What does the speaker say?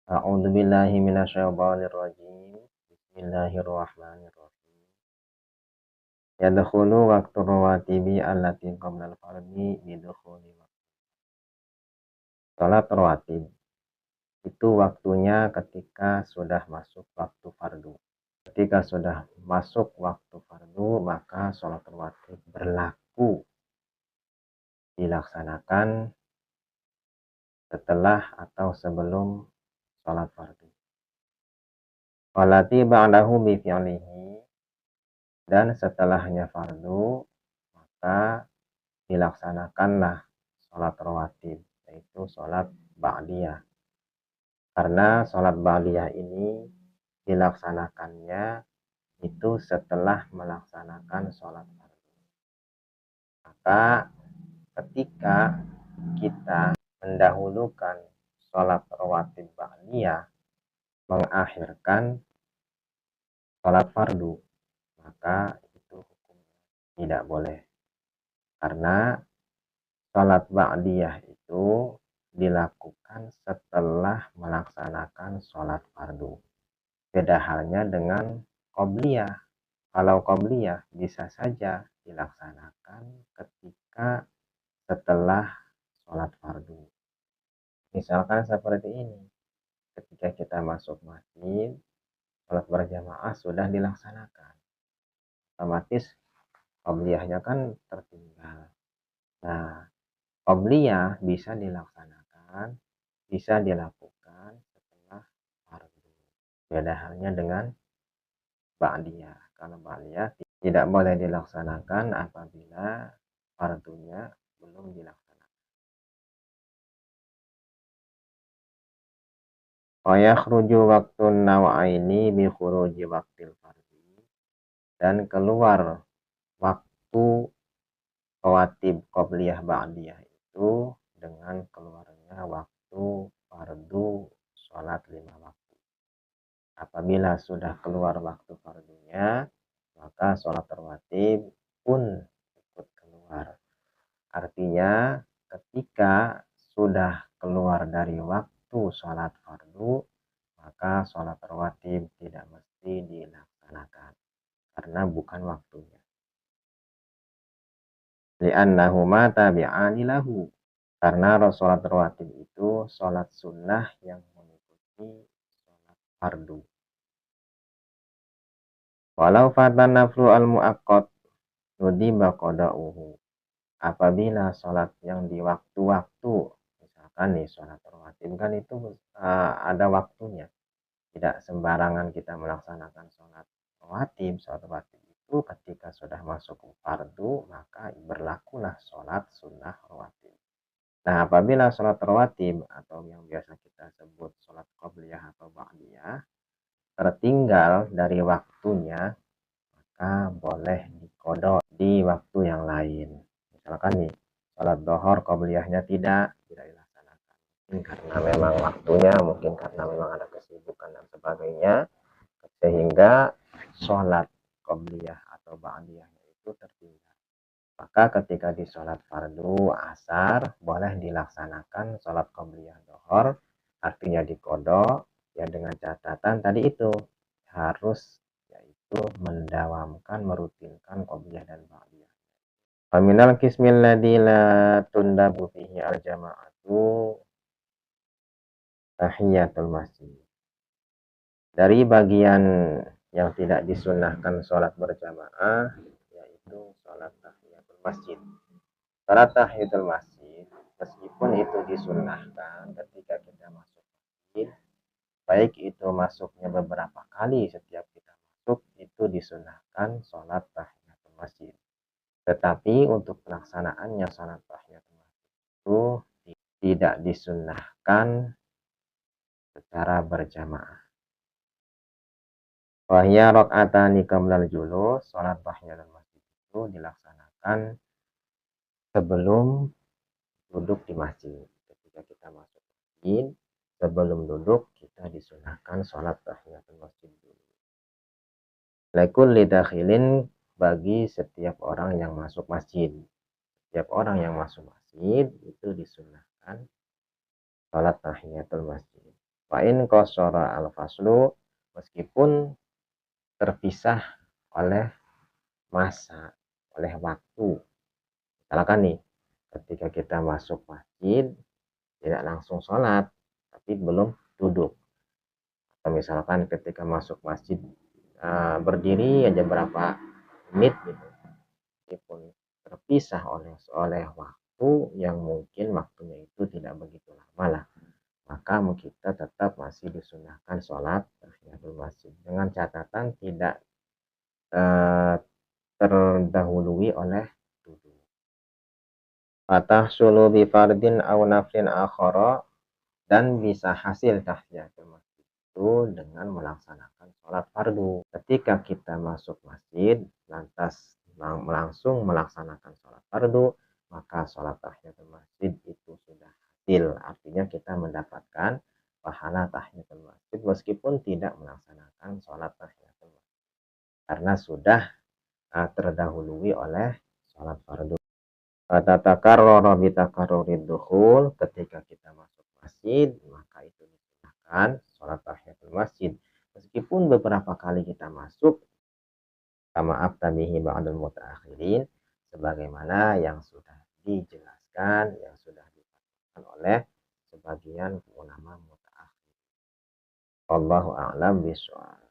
A'udzu billahi minasyaitonir rajim. Bismillahirrahmanirrahim. Yadkhulu waqtu rawatibi allati qabla al-fardhi bidukhuli waqti. Salat rawatib itu waktunya ketika sudah masuk waktu fardu. Ketika sudah masuk waktu fardu, maka salat rawatib berlaku dilaksanakan setelah atau sebelum salat fardu. Walati ba'dahu bi fi'lihi, dan setelahnya fardu maka dilaksanakanlah sholat rawatib, yaitu sholat ba'diyah. Karena sholat ba'diyah ini dilaksanakannya itu setelah melaksanakan sholat fardu. Maka ketika kita mendahulukan sholat rawatib ba'diyah, mengakhirkan sholat fardu, maka itu hukumnya tidak boleh. Karena sholat ba'diyah itu dilakukan setelah melaksanakan sholat fardu. Beda halnya dengan qobliyah. Kalau qobliyah bisa saja dilaksanakan ketika setelah sholat fardu. Misalkan seperti ini. Ketika kita masuk masjid, sholat berjamaah sudah dilaksanakan. Otomatis qobliyahnya kan tertinggal. Nah, qobliyah bisa dilaksanakan, bisa dilakukan setelah fardu. Beda halnya dengan ba'diyah. Kalau ba'diyah tidak boleh dilaksanakan apabila fardunya belum dilaksanakan. Wa yakhruju waqtun naw'aini bi khuruji waqtil fardi. Dan keluar waktu rawatib qobliyah ba'diyah itu dengan keluarnya waktu fardu sholat 5 waktu. Apabila sudah keluar waktu fardunya, maka sholat rawatib pun ikut keluar. Artinya ketika sudah keluar dari waktu sholat fardu, maka sholat rawatib tidak mesti dilaksanakan karena bukan waktunya. Li'annahu mata bi'ani lahu. Karena sholat rawatib itu sholat sunnah yang mengikuti sholat fardu. Walau fatan naflu al-mu'aqqad nudiba qada'uhu. Apabila sholat yang di waktu-waktu, misalkan nih sholat rawatib kan itu ada waktunya. Tidak sembarangan kita melaksanakan sholat rawatib. Sholat rawatib itu ketika sudah masuk fardu, maka berlakulah sholat sunnah rawatib. Nah, apabila sholat rawatib atau yang biasa kita sebut sholat qobliyah atau ba'diyah tertinggal dari waktunya, maka boleh diqodho di waktu yang lain. Misalkan nih, sholat dohor qobliyahnya tidak dilaksanakan. Mungkin karena memang waktunya, mungkin karena memang ada kesibukan dan sebagainya, sehingga sholat qobliyah atau ba'diyahnya itu tertinggal. Maka ketika di sholat fardu asar boleh dilaksanakan sholat qobliyah dohor, artinya diqodho, ya dengan catatan tadi itu harus yaitu mendawamkan, merutinkan qobliyah dan ba'diyah. Faminal qismil ladzi la tundabu fihi al-jama'atu tahiyatul masjid. Dari bagian yang tidak disunnahkan sholat berjamaah, yaitu sholat tahiyatul masjid. Sholat tahiyatul masjid, meskipun itu disunnahkan ketika kita masuk masjid, baik itu masuknya beberapa kali setiap kita masuk, itu disunnahkan sholat tahiyatul masjid. Tetapi untuk pelaksanaannya sholat tahiyatul masjid itu tidak disunnahkan secara berjamaah. Wahya rakaatani qablal julus, sholat tahiyatul masjid itu dilaksanakan sebelum duduk di masjid. Ketika kita masuk masjid, sebelum duduk kita disunahkan sholat tahiyatul masjid dulu. Likulli dakhilin, bagi setiap orang yang masuk masjid. Setiap orang yang masuk masjid itu disunahkan sholat tahiyatul masjid. Wa in qasara al-faslu, meskipun terpisah oleh masa, oleh waktu. Misalkan nih, ketika kita masuk masjid tidak langsung sholat, tapi belum duduk. Atau misalkan ketika masuk masjid berdiri aja berapa menit gitu, meskipun terpisah oleh waktu yang mungkin waktunya itu tidak begitu lama lah, maka kita tetap masih disunahkan sholat tahiyatul masjid dengan catatan tidak eh, terdahului oleh duduk. Fatah sulu bi fardin au naflin akhara, dan bisa hasil tahiyatul masjid itu dengan melaksanakan sholat fardu. Ketika kita masuk masjid lantas langsung melaksanakan sholat fardu, maka sholat tahiyatul masjid itu sudah hasil. Artinya kita mendapatkan pahala tahiyatul masjid meskipun tidak melaksanakan sholat tahiyatul masjid karena sudah terdahului oleh sholat fardu. Fatatakarrara bitakarrurid dukhul, ketika kita masuk masjid maka itu disunahkan sholat tahiyatul masjid meskipun beberapa kali kita masuk, kama aftabihi ba'dul mutaakhirin, sebagaimana yang sudah dijelaskan, yang sudah difatwakan oleh sebagian ulama mutaakhir. Wallahu a'lam bishawab.